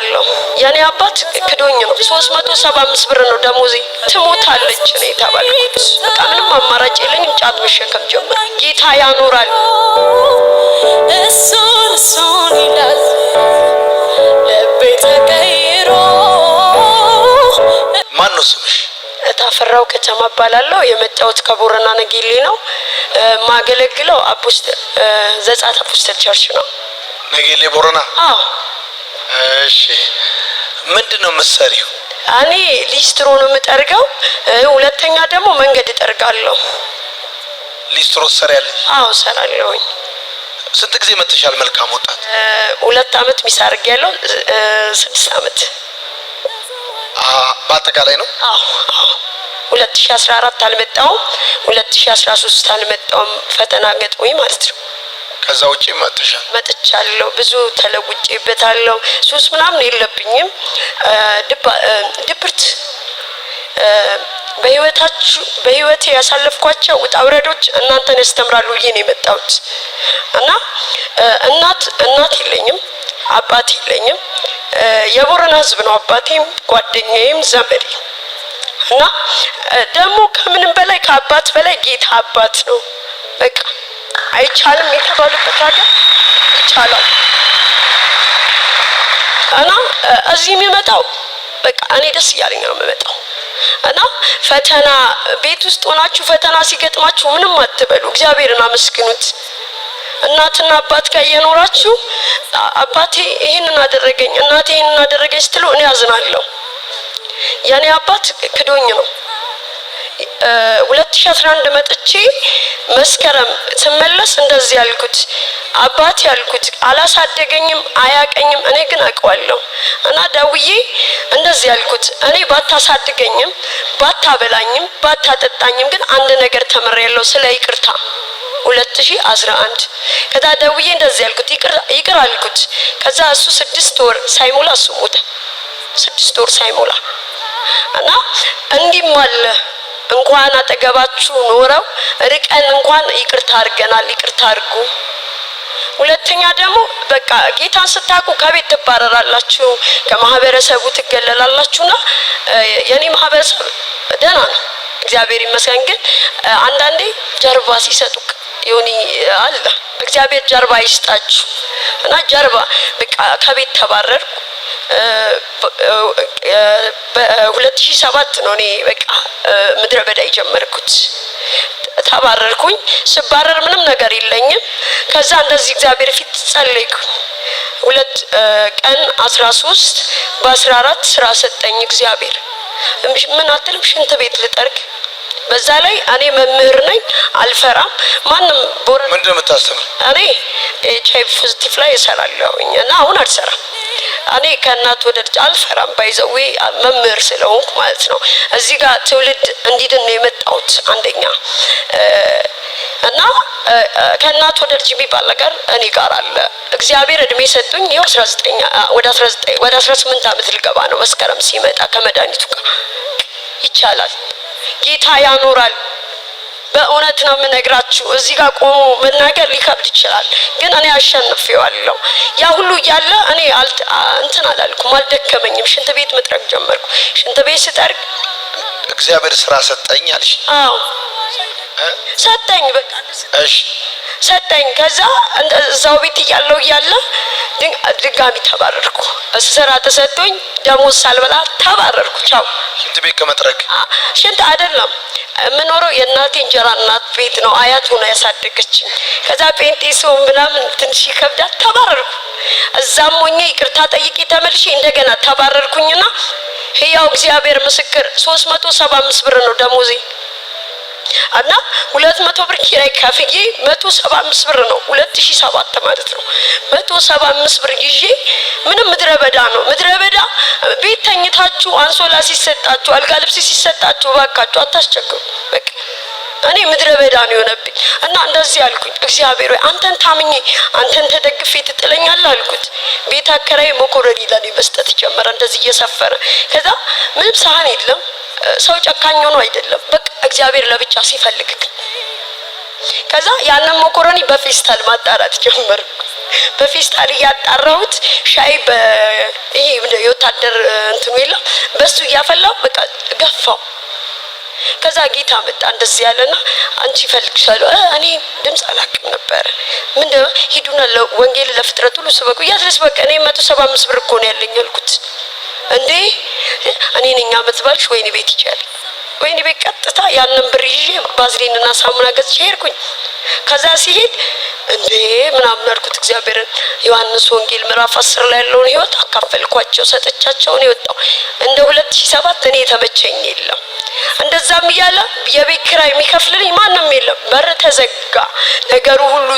አውቃለሁ። የኔ አባት ክዶኝ ነው። 375 ብር ነው ደሞዜ። ትሞታለች ነው የተባልኩት። በቃ ምንም አማራጭ የለኝም። ጫት መሸከም ጀመር። ጌታ ያኖራል። እሱን ይላል ልቤ ተቀይሮ። ማን ነው ስምሽ? ታፈራው ከተማ እባላለሁ። የመጣሁት ከቦረና ነጌሌ ነው። ማገለግለው ዘጻት አፖስተል ቸርች ነው። ነጌሌ ቦረና? አዎ። እሺ፣ ምንድነው የምትሰሪው? እኔ ሊስትሮ ነው የምጠርገው። ሁለተኛ ደግሞ መንገድ እጠርጋለሁ። ሊስትሮ ትሰሪያለሽ? አዎ እሰራለሁኝ። ስንት ጊዜ መጥተሻል? መልካም ወጣት 2 አመት ሚስ አድርጌያለሁ። 6 አመት በአጠቃላይ ነው? አዎ 2014 አልመጣሁም። 2013 አልመጣሁም። ፈተና ገጥሞኝ ማለት ነው። ከዛ ውጪ መጥቻለሁ። ብዙ ተለውጬበታለሁ። ሱስ ምናምን የለብኝም። ድብርት በህይወቴ ያሳለፍኳቸው ውጣ ውረዶች እናንተን ያስተምራሉ ብዬ ነው የመጣሁት እና እናት የለኝም፣ አባት የለኝም። የቦረና ህዝብ ነው አባቴም ጓደኛዬም ዘመዴ እና ደግሞ ከምንም በላይ ከአባት በላይ ጌታ አባት ነው። በቃ አይቻልም የተባለበት ሀገር ይቻላል እና እዚህ የሚመጣው በቃ እኔ ደስ እያለኝ ነው የምመጣው እና ፈተና ቤት ውስጥ ሆናችሁ ፈተና ሲገጥማችሁ ምንም አትበሉ፣ እግዚአብሔርን አመስግኑት። እናትና አባት ጋር እየኖራችሁ አባቴ ይሄንን አደረገኝ እናቴ ይሄንን አደረገኝ ስትሉ እኔ አዝናለሁ። የኔ አባት ክዶኝ ነው። 2011 መጥቼ መስከረም ስመለስ እንደዚህ ያልኩት አባት ያልኩት አላሳደገኝም አያቀኝም፣ እኔ ግን አውቀዋለሁ እና ደውዬ እንደዚህ ያልኩት እኔ ባታሳድገኝም ባታበላኝም ባታጠጣኝም ግን አንድ ነገር ተመረያለሁ ስለ ይቅርታ 2011 ከዛ ደውዬ እንደዚህ ያልኩት ይቅር አልኩት። ከዛ እሱ 6 ወር ሳይሞላ እሱ ሞተ። 6 ወር ሳይሞላ እና እንዲም አለ እንኳን አጠገባችሁ ኖረው ርቀን እንኳን ይቅርታ አድርገናል። ይቅርታ አድርጉ። ሁለተኛ ደግሞ በቃ ጌታን ስታውቁ ከቤት ትባረራላችሁ፣ ከማህበረሰቡ ትገለላላችሁና የኔ ማህበረሰብ ደህና ነው እግዚአብሔር ይመስገን። ግን አንዳንዴ ጀርባ ሲሰጡክ ይሁን አለ እግዚአብሔር ጀርባ ይስጣችሁ እና ጀርባ በቃ ከቤት ተባረርኩ። በ2007 ነው እኔ በቃ ምድረ በዳ የጀመርኩት። ተባረርኩኝ። ስባረር ምንም ነገር የለኝም። ከዛ እንደዚህ እግዚአብሔር ፊት ጸለይኩኝ። 2 ቀን 13 በ14 ስራ ሰጠኝ እግዚአብሔር። ምን አትልም ሽንት ቤት ልጠርግ። በዛ ላይ እኔ መምህር ነኝ፣ አልፈራም። ማንም ቦረና ምንድነው የምታስተምር? እኔ ኤችአይቪ ፖዚቲቭ ላይ እሰራለሁኝ እና አሁን አልሰራም። እኔ ከእናት ወደ ልጅ አልፈራም። ባይዘዌ መምህር ስለሆንኩ ማለት ነው። እዚህ ጋር ትውልድ እንዲድን ነው የመጣሁት አንደኛ እና ከእናት ወደ ልጅ የሚባል ነገር እኔ ጋር አለ። እግዚአብሔር እድሜ ሰጡኝ። ይኸው 19 ወደ 18 አመት ልገባ ነው መስከረም ሲመጣ ከመድኃኒቱ ጋር ይቻላል። ጌታ ያኖራል። በእውነት ነው የምነግራችሁ። እዚህ ጋር ቆሞ መናገር ሊከብድ ይችላል፣ ግን እኔ አሸንፌዋለሁ። ያ ሁሉ እያለ እኔ እንትን አላልኩም፣ አልደከመኝም። ሽንት ቤት መጥረግ ጀመርኩ። ሽንት ቤት ስጠርግ እግዚአብሔር ስራ ሰጠኝ አልሽ? አዎ ሰጠኝ። በቃ እሺ ሰጠኝ። ከዛ እዛው ቤት እያለሁ ድጋሚ ተባረርኩ። ስራ ተሰጥቶኝ ደሞዝ ሳልበላ ተባረርኩ። ቻው። ሽንት ቤት ከመጥረግ ሽንት አይደለም የምኖረው የእናቴ እንጀራ እናት ቤት ነው። አያት ሆና ያሳደገችኝ። ከዛ ጴንጤ ሰው ምናምን ትንሽ ይከብዳል። ተባረርኩ። እዛም ሆኜ ይቅርታ ጠይቄ ተመልሼ እንደገና ተባረርኩኝና ሕያው እግዚአብሔር ምስክር 375 ብር ነው ደሞዜ እና 200 ብር ኪራይ ከፍዬ 175 ብር ነው 2007 ማለት ነው። 175 ብር ይዤ ምንም ምድረ በዳ ነው። ምድረ በዳ ቤት ተኝታችሁ አንሶላ ሲሰጣችሁ አልጋ ልብስ ሲሰጣችሁ ባካችሁ አታስቸግሩ። በቃ እኔ ምድረ በዳ ነው የሆነብኝ እና እንደዚህ አልኩኝ፣ እግዚአብሔር ሆይ አንተን ታምኜ አንተን ተደግፌ ትጥለኛለህ አልኩት። ቤት አከራይ መኮረኒ ለኔ መስጠት ጀመረ እንደዚህ እየሰፈረ። ከዛ ምንም ሳህን የለም። ሰው ጨካኝ ሆኖ አይደለም፣ በቃ እግዚአብሔር ለብቻ ሲፈልግክ። ከዛ ያንን መኮረኒ በፌስታል ማጣራት ጀመርኩ። በፌስታል እያጣራሁት ሻይ ይሄ የወታደር እንትኑ የለም በሱ እያፈላው በቃ ገፋው። ከዛ ጌታ መጣ እንደዚህ ያለና አንቺ ፈልግሻለሁ። እኔ ድምፅ አላውቅም ነበር። ምንድነው ሂዱና ወንጌል ለፍጥረት ሁሉ ስበኩ ያድረስ በቃ እኔ 175 ብር እኮ ነው ያለኝ አልኩት። እንዴ እኔ ነኝ አመት ባልሽ ወይኔ ቤት ይቻል ወይኔ ቤት ቀጥታ ያንን ብር ይዤ ባዝሊንና ሳሙና ገዝቼ ሄድኩኝ። ከዛ ሲሄድ እንዴ ምናምን አልኩት እግዚአብሔርን። ዮሐንስ ወንጌል ምዕራፍ 10 ላይ ያለውን ህይወት አካፈልኳቸው ሰጠቻቸው ነው የወጣው። እንደ 2007 እኔ የተመቸኝ የለም። እንደዛም እያለ የቤት ኪራይ የሚከፍልልኝ ማንም የለም። በር ተዘጋ፣ ነገሩ ሁሉ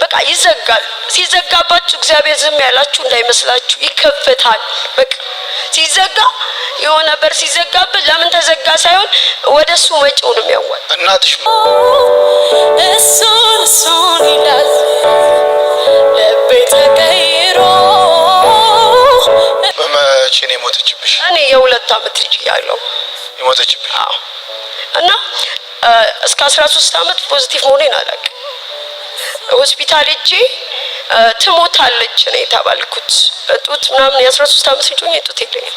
በቃ ይዘጋል። ሲዘጋባችሁ እግዚአብሔር ዝም ያላችሁ እንዳይመስላችሁ ይከፈታል። በቃ ሲዘጋ የሆነ በር ሲዘጋበት ለምን ተዘጋ ሳይሆን ወደሱ መጪው ነው የሚያዋል። እናትሽ እሱን ይላል ልቤ ተቀይሮ። በመቼ ነው የሞተችብሽ? እኔ የ2 አመት ልጅ እያለሁ የሞተችብሽ? አዎ። እና እስከ 13 አመት ፖዚቲቭ መሆኔን አላውቅም። ሆስፒታል ሄጄ ትሞታለች ነው የተባልኩት። ጡት ምናምን የ13 አመት ልጅ ሆኜ ጡት የለኝም።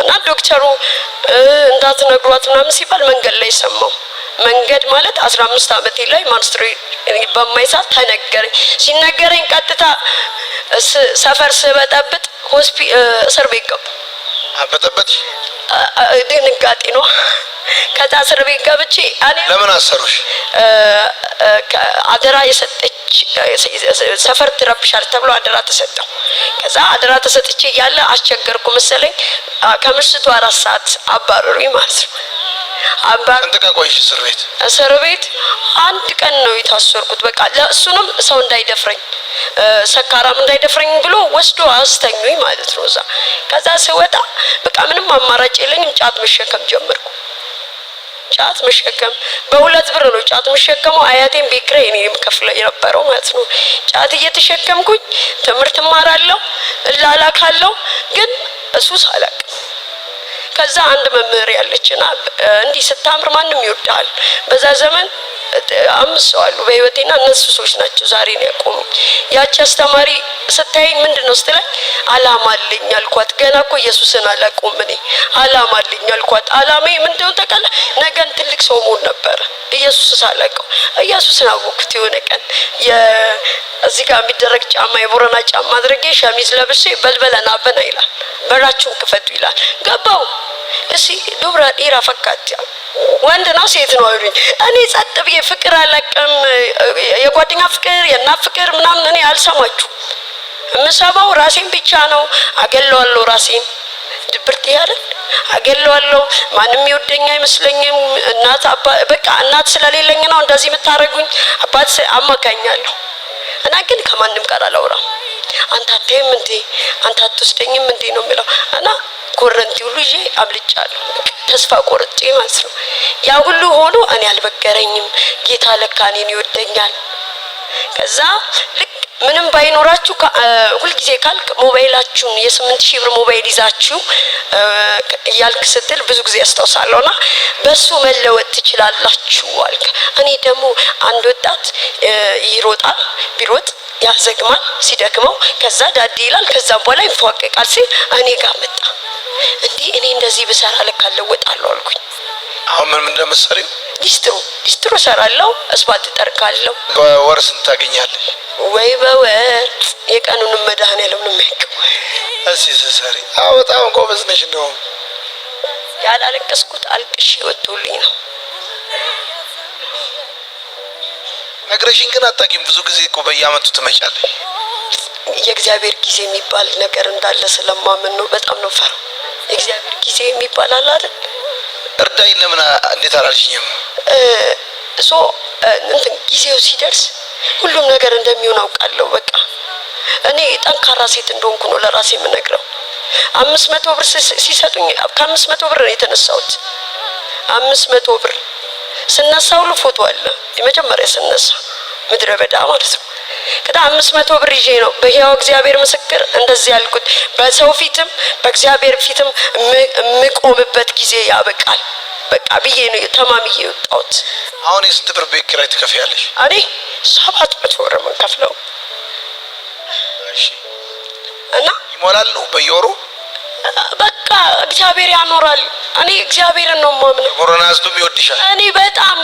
እና ዶክተሩ እንዳትነግሯት ምናምን ሲባል መንገድ ላይ ሰማሁ። መንገድ ማለት 15 አመቴ ላይ ማንስትሪ በማይሳት ተነገረኝ። ሲነገረኝ ቀጥታ ሰፈር ስበጠብጥ እስር ቤት ገቡ። አበጠበጥሽ? ድንጋጤ ነው። ከዛ እስር ቤት ገብቼ ለምን አሰሩሽ? አደራ የሰጠች ሰፈር ትረብሻል ተብሎ አደራ ተሰጠው። ከዛ አደራ ተሰጥቼ ያለ አስቸገርኩ መሰለኝ። ከምሽቱ 4 ሰዓት አባረሩኝ ማለት ነው። ስንት ቀን ቆይሽ እስር ቤት? እስር ቤት 1 ቀን ነው የታሰርኩት። በቃ ለእሱንም ሰው እንዳይደፍረኝ ሰካራም እንዳይደፍረኝ ብሎ ወስዶ አስተኙኝ ማለት ነው እዛ። ከዛ ስወጣ በቃ ምንም አማራጭ የለኝም። ጫት መሸከም ጀመርኩ። ጫት መሸከም በ2 ብር ነው ጫት መሸከመው። አያቴን ቢክሬ እኔ የምከፍለው የነበረው ማለት ነው። ጫት እየተሸከምኩኝ ትምህርት እማራለሁ እላላካለሁ፣ ግን እሱስ አላውቅም። ከዛ አንድ መምህር ያለችና እንዲህ ስታምር ማንም ይወዳል። በዛ ዘመን 5 ሰው አሉ በህይወቴና እነሱ ሰዎች ናቸው ዛሬ ነው ያቆሙ። ያቺ አስተማሪ ስታየኝ ምንድነው ስትለኝ አላማ አለኝ አልኳት። ገና እኮ ኢየሱስን አላውቀውም እኔ አላማ አለኝ አልኳት። አላማዬ ምንድነው ታውቃለህ? ነገን ትልቅ ሰው መሆን ነበር። ኢየሱስን አላውቀው። ኢየሱስን አወኩት የሆነ ቀን እዚህ ጋር የሚደረግ ጫማ የቦረና ጫማ አድርጌ ሸሚዝ ለብሼ በልበለና በና ይላል። በራችሁን ክፈቱ ይላል። ገባው እሺ ዱብራ ዲራ ፈካት ወንድ ነው ሴት ነው አሉኝ። እኔ ጸጥ ብዬ ፍቅር አላውቅም። የጓደኛ ፍቅር የእናት ፍቅር ምናምን እኔ አልሰማችሁ። የምሰማው ራሴን ብቻ ነው። አገለዋለሁ ራሴን ድብርት ያለን አገለዋለሁ። ማንም ይወደኛ አይመስለኝም። እናት በቃ እናት ስለሌለኝ ነው እንደዚህ የምታረጉኝ። አባት አማካኛለሁ እና ግን ከማንም ጋር አላወራም። አንተ አትይም እንዴ አንተ አትወስደኝም እንዴ ነው የሚለው እና ኮረንቲ ሁሉ ይዤ አብልጫለሁ። ተስፋ ቆርጬ ማለት ነው። ያ ሁሉ ሆኖ እኔ አልበገረኝም። ጌታ ለካ እኔን ይወደኛል። ከዛ ልክ ምንም ባይኖራችሁ ሁልጊዜ ካልክ ሞባይላችሁን የ8000 ብር ሞባይል ይዛችሁ ያልክ ስትል ብዙ ጊዜ ያስታውሳለሁና በሱ መለወጥ ትችላላችሁ አልክ። እኔ ደግሞ አንድ ወጣት ይሮጣል ቢሮጥ ያዘግማል ሲደክመው ከዛ ዳዲ ይላል ከዛ በኋላ ይፏቀቃል ሲል እኔ ጋር መጣ። እንዴ እኔ እንደዚህ ብሰራ ለካ ለወጣለሁ አልኩኝ። አሁን ምን እንደምትሰሪው? ዲስትሮ ሰራለሁ፣ አስፋልት ጠርጋለሁ። በወር ስንት ታገኛለሽ? ወይ በወር የቀኑን መድኃኒዓለም ነው የሚያውቀው። እዚህ ስሰሪ በጣም ጎበዝ ነሽ። እንደውም ያላለቀስኩት አልቅሽ ወጥቶልኝ ነው። ነግረሽኝ ግን አታውቂም። ብዙ ጊዜ እኮ በየአመቱ ትመጫለሽ። የእግዚአብሔር ጊዜ የሚባል ነገር እንዳለ ስለማምን ነው። በጣም ነው ፈራው። የእግዚአብሔር ጊዜ የሚባል አለ አይደል? እርዳኝ ለምን እንዴት አላልሽኝም? እንትን ጊዜው ሲደርስ ሁሉም ነገር እንደሚሆን አውቃለሁ። በቃ እኔ ጠንካራ ሴት እንደሆንኩ ነው ለራሴ የምነግረው። 500 ብር ሲሰጡኝ ከ500 ብር ነው የተነሳሁት። 500 ብር ስነሳ ሁሉ ፎቶ አለ። የመጀመሪያ ስነሳ ምድረ በዳ ማለት ነው። ከዛ 500 ብር ይዤ ነው በሕያው እግዚአብሔር ምስክር እንደዚህ ያልኩት። በሰው ፊትም በእግዚአብሔር ፊትም የምቆምበት ጊዜ ያበቃል በቃ ብዬ ነው ተማምዬ የወጣሁት። አሁን የስንት ብር ቤት ኪራይ ትከፍያለሽ? እኔ 700 ብር የምከፍለው እና ይሞላሉ በየወሩ በቃ እግዚአብሔር ያኖራል። እኔ እግዚአብሔርን ነው የማምነው። ቦረና ህዝብም ይወድሻል። እኔ በጣም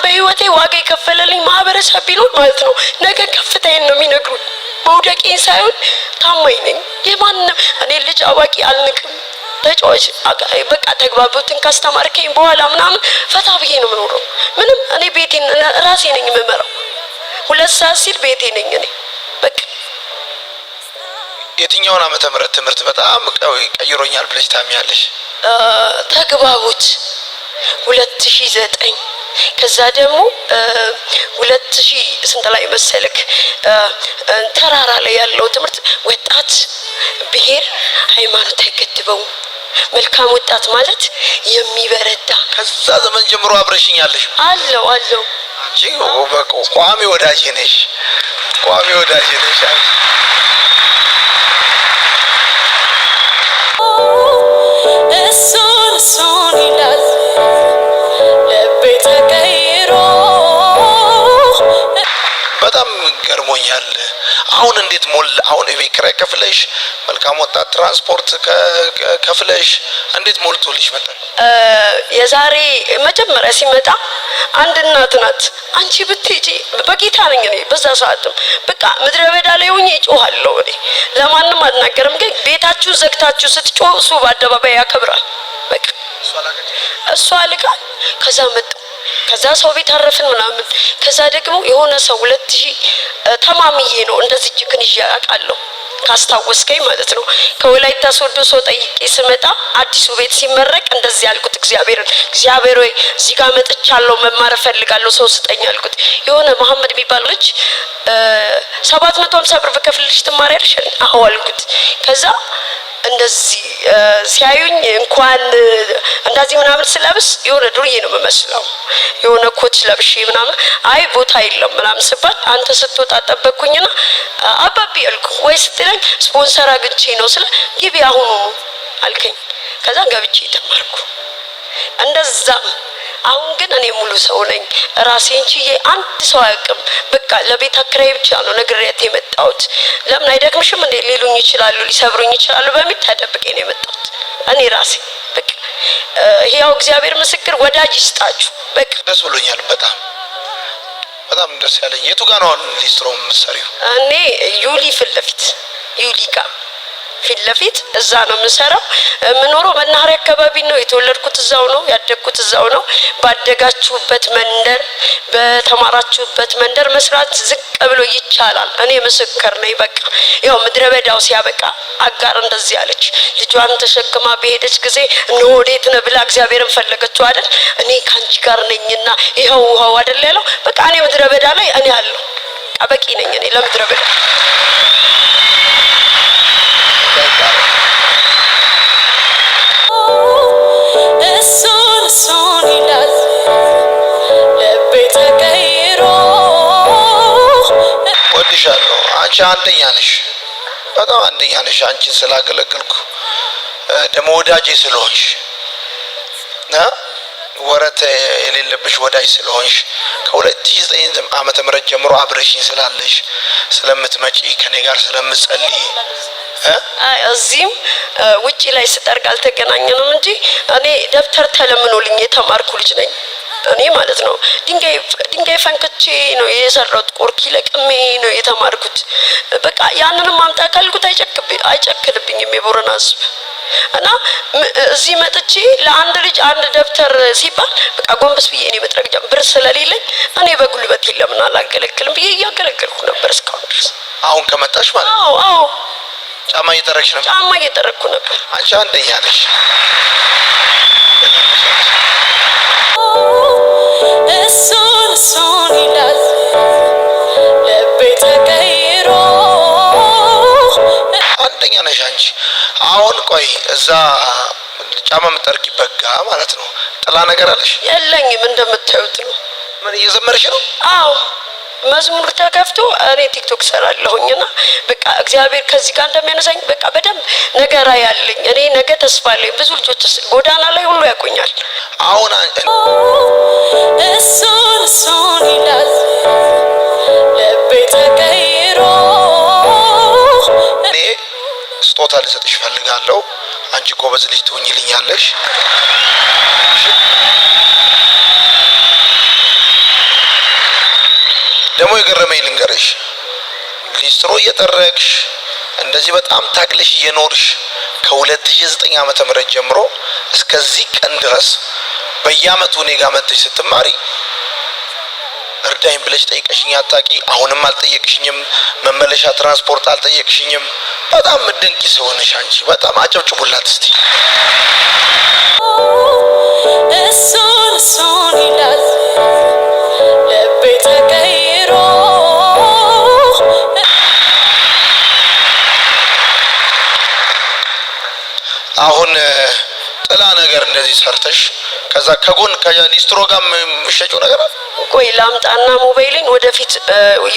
በህይወቴ ዋጋ የከፈለልኝ ማህበረሰብ ቢኖር ማለት ነው ነገ ከፍታዬን ነው የሚነግሩኝ። መውደቄን ሳይሆን ታማኝ ነኝ። የማንም እኔ ልጅ አዋቂ አልንቅም። ተጫዋች በቃ ተግባቡትን ካስተማርከኝ በኋላ ምናምን ፈታ ብዬ ነው የምኖረው። ምንም እኔ ቤቴን ራሴ ነኝ የምመራው። 2 ሰዓት ሲል ቤቴ ነኝ እኔ በቃ። የትኛውን ዓመተ ምህረት ትምህርት በጣም ቀይሮኛል ብለሽ ታምኛለሽ? ተግባቡት 2009 ከዛ ደግሞ 2000 ስንት ላይ መሰለክ ተራራ ላይ ያለው ትምህርት ወጣት ብሔር ሃይማኖት አይገድበው መልካም ወጣት ማለት የሚበረታ ከዛ ዘመን ጀምሮ አብረሽኛለሽ። አለው አንቺ በቃ ቋሚ ወዳጄ ነሽ። እሱን ይላል ልቤ ተቀይሮ በጣም ገርሞኛል። አሁን እንዴት አሁን የቤት ኪራይ ከፍለሽ መልካም ወጣት ትራንስፖርት ከፍለሽ እንዴት ሞልቶልሽ መጣ? የዛሬ መጀመሪያ ሲመጣ አንድ እናት ናት። አንቺ ብትሄጂ በጌታ ነኝ እኔ በዛ ሰዓትም በቃ ምድረ በዳ ላይ ሆኜ እጮሃለሁ። እኔ ለማንም አልናገርም፣ ግን ቤታችሁ ዘግታችሁ ስትጮህ እሱ በአደባባይ ያከብራል። በቃ እሷ አልቃል። ከዛ መጣ ከዛ ሰው ቤት አረፍን ምናምን። ከዛ ደግሞ የሆነ ሰው 2000 ተማምዬ ነው እንደዚህ ጅክን ይያቃለሁ ካስታወስከኝ ማለት ነው። ከወላይታ ሶዶ ሰው ጠይቄ ስመጣ አዲሱ ቤት ሲመረቅ እንደዚህ ያልኩት እግዚአብሔር ወይ እዚህ ጋር መጥቻለሁ መማር ፈልጋለሁ ሰው ስጠኝ አልኩት። የሆነ መሐመድ የሚባል ልጅ 750 ብር በከፍልሽ ትማሪያለሽ? አዎ አልኩት። ከዛ እንደዚህ ሲያዩኝ እንኳን እንደዚህ ምናምን ስለብስ የሆነ ዱርዬ ነው የምመስለው። የሆነ ኮት ለብሼ ምናምን አይ ቦታ የለም ምናምን ስባል አንተ ስትወጣ ጠበቅኩኝና አባቢ አልኩ። ወይ ስትለኝ ስፖንሰር አግኝቼ ነው ስለ ግቢ አሁኑ አልከኝ። ከዛ ገብቼ ተማርኩ። እንደዛም አሁን ግን እኔ ሙሉ ሰው ነኝ። ራሴን ችዬ አንድ ሰው አያውቅም። በቃ ለቤት አከራይ ብቻ ነው ነግሬያት የመጣሁት። ለምን አይደክምሽም እንዴ ሊሉኝ ይችላሉ፣ ሊሰብሩኝ ይችላሉ በሚል ተደብቄ ነው የመጣሁት እኔ ራሴ። በቃ ያው እግዚአብሔር ምስክር ወዳጅ ይስጣችሁ። በቃ ደስ ብሎኛል። በጣም ደስ ያለኝ። የቱ ጋር ነው ሊስትሮ የምትሰሪው? እኔ ዩሊ ፊት ለፊት ዩሊ ጋር ፊት ለፊት እዛ ነው የምሰራው። የምኖረው መናኸሪያ አካባቢ ነው። የተወለድኩት እዛው ነው፣ ያደግኩት እዛው ነው። ባደጋችሁበት መንደር በተማራችሁበት መንደር መስራት ዝቅ ብሎ ይቻላል። እኔ ምስክር ነኝ። በቃ ያው ምድረ በዳው ሲያበቃ አጋር እንደዚህ አለች። ልጇን ተሸክማ በሄደች ጊዜ እነሆ ወዴት ነህ ብላ እግዚአብሔርን ፈለገችው አይደል? እኔ ካንቺ ጋር ነኝና ይኸው ውሃው አይደል ያለው። በቃ እኔ ምድረ በዳ ላይ እኔ አለሁ። በቂ ነኝ እኔ ለምድረ በዳ። እሱን ይላል ልቤ ተቀይሮ ወድሻለሁ። አንቺ አንደኛ ነሽ፣ በጣም አንደኛ ነሽ። አንቺን ስላገለገልኩ ደግሞ ወዳጄ ስለሆንሽ ወረት የሌለብሽ ወዳጅ ስለሆንሽ ከ2009 ዓመተ ምህረት ጀምሮ አብረሽኝ ስላለሽ ስለምትመጪ ከኔ ጋር ስለምትጸልይ እዚህም ውጪ ላይ ስጠርግ አልተገናኘንም እንጂ እኔ ደብተር ተለምኖልኝ የተማርኩ ልጅ ነኝ። እኔ ማለት ነው ድንጋይ ፈንክቼ ነው የሰራሁት። ቆርኪ ለቅሜ ነው የተማርኩት። በቃ ያንንም ማምጣ ካልኩት አይጨክልብኝም የቦረና ሕዝብ። እና እዚህ መጥቼ ለአንድ ልጅ አንድ ደብተር ሲባል በቃ ጎንበስ ብዬ እኔ መጥረግ ብር ስለሌለኝ እኔ በጉልበት ለምን አላገለግልም ብዬ እያገለገልኩ ነበር እስካሁን ድረስ። አሁን ከመጣሽ ማለት ነው? አዎ ጫማ እየጠረግሽ ነበር? ጫማ እየጠረግኩ ነበር። አንቺ አንደኛ ነሽ። እሱን ይላል ልቤ ተቀይሮ አንደኛ ነሽ አንቺ። አሁን ቆይ እዛ ጫማ የምጠርጊበት ጋ ማለት ነው ጥላ ነገር አለሽ? የለኝም፣ እንደምታዩት ነው። ምን እየዘመርሽ ነው? አዎ መዝሙር ተከፍቶ እኔ ቲክቶክ ሰራለሁኝና በቃ እግዚአብሔር ከዚህ ጋር እንደሚያነሳኝ በቃ በደንብ ነገራ ያለኝ እኔ ነገ ተስፋ አለኝ። ብዙ ልጆች ጎዳና ላይ ሁሉ ያቆኛል። አሁን እሱን ይላል ልቤ ተቀይሮ እኔ ልሰጥሽ ፈልጋለሁ። አንቺ ጎበዝ ልጅ ትሆኚልኛለሽ። ደግሞ የገረመኝ ልንገርሽ፣ ሊስትሮ እየጠረግሽ እንደዚህ በጣም ታግለሽ እየኖርሽ ከ2009 ዓመተ ምህረት ጀምሮ እስከዚህ ቀን ድረስ በየአመቱ እኔ ጋር መጥተሽ ስትማሪ እርዳኝ ብለሽ ጠይቀሽኝ አታቂ። አሁንም አልጠየቅሽኝም። መመለሻ ትራንስፖርት አልጠየቅሽኝም። በጣም ምደንቂ ሰው ነሽ አንቺ። በጣም አጨብጭቡላት እስቲ። እሱን ይላል ልቤ ተቀይሮ አሁን ጥላ ነገር እንደዚህ ሰርተሽ ከዛ ከጎን ከሊስትሮ ጋር የምትሸጪው ነገር አለ። ቆይ ላምጣና ሞባይሌን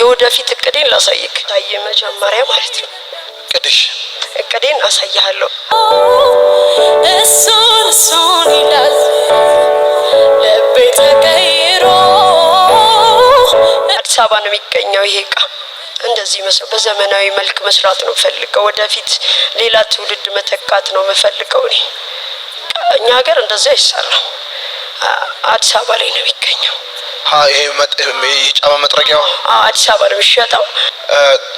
የወደፊት እቅዴን ላሳይክ። ታየ መጀመሪያ ማለት ነው እቅዴን አሳያለሁ። እሱን ይላል ልቤ ተቀይሮ አዲስ አበባ ነው የሚገኘው ይሄ እቃ። እንደዚህ በዘመናዊ መልክ መስራት ነው የምፈልገው። ወደፊት ሌላ ትውልድ መተካት ነው የምፈልገው። እኛ ሀገር እንደዛ አይሰራም። አዲስ አበባ ላይ ነው የሚገኘው። ይሄ የጫማ መጥረጊያው አዲስ አበባ ነው የሚሸጠው።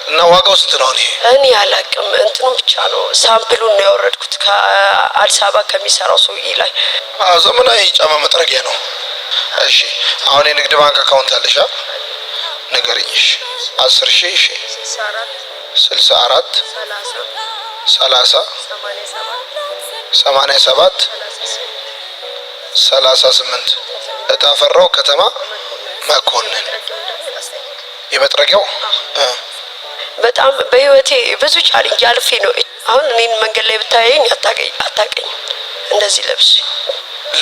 እና ዋጋው ስንት ነው? እኔ አላውቅም። እንትኑ ብቻ ነው ሳምፕሉን ነው ያወረድኩት ከአዲስ አበባ ከሚሰራው ሰውዬ ላይ። ዘመናዊ ጫማ መጥረጊያ ነው። እሺ አሁን የንግድ ባንክ አካውንት አለሽ? ንገሪኝ። 10,000 64 30 87 38 እታፈራው ከተማ መኮንን የመጥረጊያው በጣም በህይወቴ ብዙ ቻሌንጅ አልፌ ነው። አሁን እኔን መንገድ ላይ ብታየኝ አታቀኝ እንደዚህ ለብስ።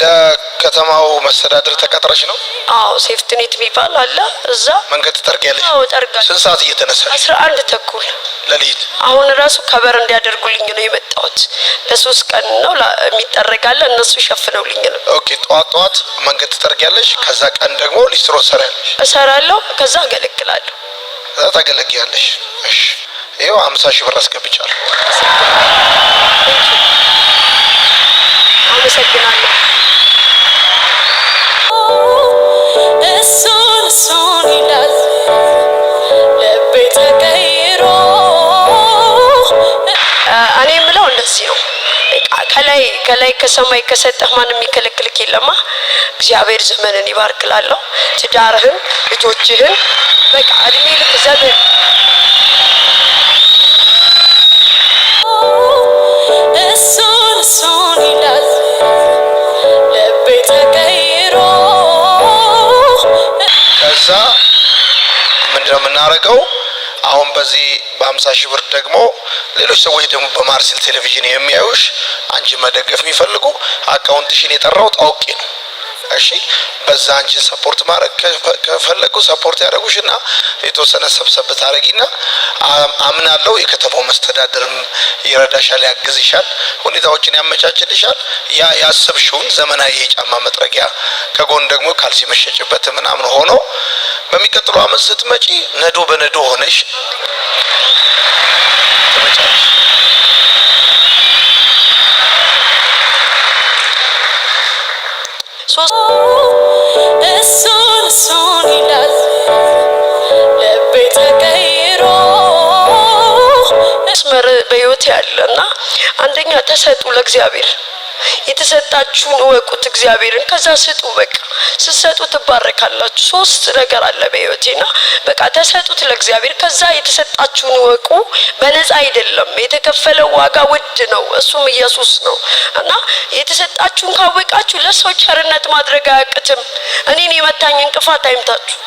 ለከተማው መስተዳድር ተቀጥረሽ ነው? አዎ ሴፍቲኔት የሚባል አለ እዛ መንገድ ትጠርጊያለሽ? አዎ ጠርጋለሁ። ስንት ሰዓት እየተነሳሽ? 11 ተኩል ለሊት። አሁን ራሱ ከበር እንዲያደርጉልኝ ነው የመጣሁት። ለ3 ቀን ነው የሚጠረጋለ እነሱ ሸፍነውልኝ ነው። ኦኬ ጠዋት መንገድ ትጠርጊያለሽ፣ ከዛ ቀን ደግሞ ሊስትሮ እሰራለሁ፣ ከዛ አገለግላለሁ። ከዛ ታገለግያለሽ። እሺ ይሄው 50,000 ብር አስገብቻለሁ። አመሰግናለሁ። እሱን ይላል ልቤ ተቀይሮ። እኔ የምለው እንደዚህ ነው። ከላይ ከሰማይ ከሰጠህ ማንም የሚከለክልክ የለማ። እግዚአብሔር ዘመንን ይባርክላለሁ። ትዳርህን፣ ልጆችህን በቃ እድሜ ልክ ዘመን እሱን ይላል ልቤ ተቀይሮ። ከዛ ምንድነው የምናደርገው? አሁን በዚህ በ50,000 ብር ደግሞ ሌሎች ሰዎች ደግሞ በማርሲል ቴሌቪዥን የሚያዩሽ አንቺ መደገፍ የሚፈልጉ አካውንትሽን የጠራውት አውቄ ነው። እሺ በዛ አንቺን ሰፖርት ማድረግ ከፈለጉ ሰፖርት ያደርጉሽና የተወሰነ ሰብሰብ ታረጊና አምናለሁ የከተማው መስተዳድርም ይረዳሻል፣ ያግዝሻል፣ ሁኔታዎችን ያመቻችልሻል። ያ ያሰብሽውን ዘመናዊ የጫማ መጥረጊያ ከጎን ደግሞ ካልሲ መሸጭበት ምናምን ሆኖ በሚቀጥለው አመት ስትመጪ ነዶ በነዶ ሆነሽ ትመጫለሽ። እሱን ይላል ልቤ ተቀይሮ። መስመር በህይወት ያለና አንደኛ ተሰጡ ለእግዚአብሔር። የተሰጣችሁን እወቁት እግዚአብሔርን፣ ከዛ ስጡ። በቃ ስትሰጡ ትባረካላችሁ። 3 ነገር አለ በህይወቴና በቃ ተሰጡት ለእግዚአብሔር። ከዛ የተሰጣችሁን እወቁ። በነፃ አይደለም፣ የተከፈለው ዋጋ ውድ ነው፣ እሱም ኢየሱስ ነው። እና የተሰጣችሁን ካወቃችሁ ለሰው ቸርነት ማድረግ አያቅትም። እኔን የመታኝ እንቅፋት አይምታችሁ።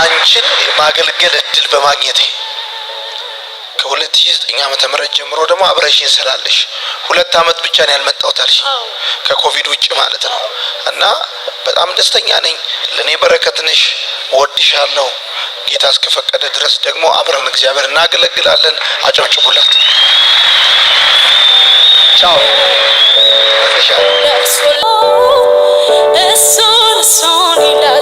አንቺን ማገልገል እድል በማግኘቴ ከ2009 ዓመተ ምህረት ጀምሮ ደግሞ አብረሽኝ ስላለሽ 2 አመት ብቻ ነው ያልመጣሁት አልሽ፣ ከኮቪድ ውጪ ማለት ነው። እና በጣም ደስተኛ ነኝ። ለኔ በረከት ነሽ። ወድሻለሁ። ጌታ እስከፈቀደ ድረስ ደግሞ አብረን እግዚአብሔር እናገለግላለን። አጨብጭቡላት። ቻው። እሱን ይላል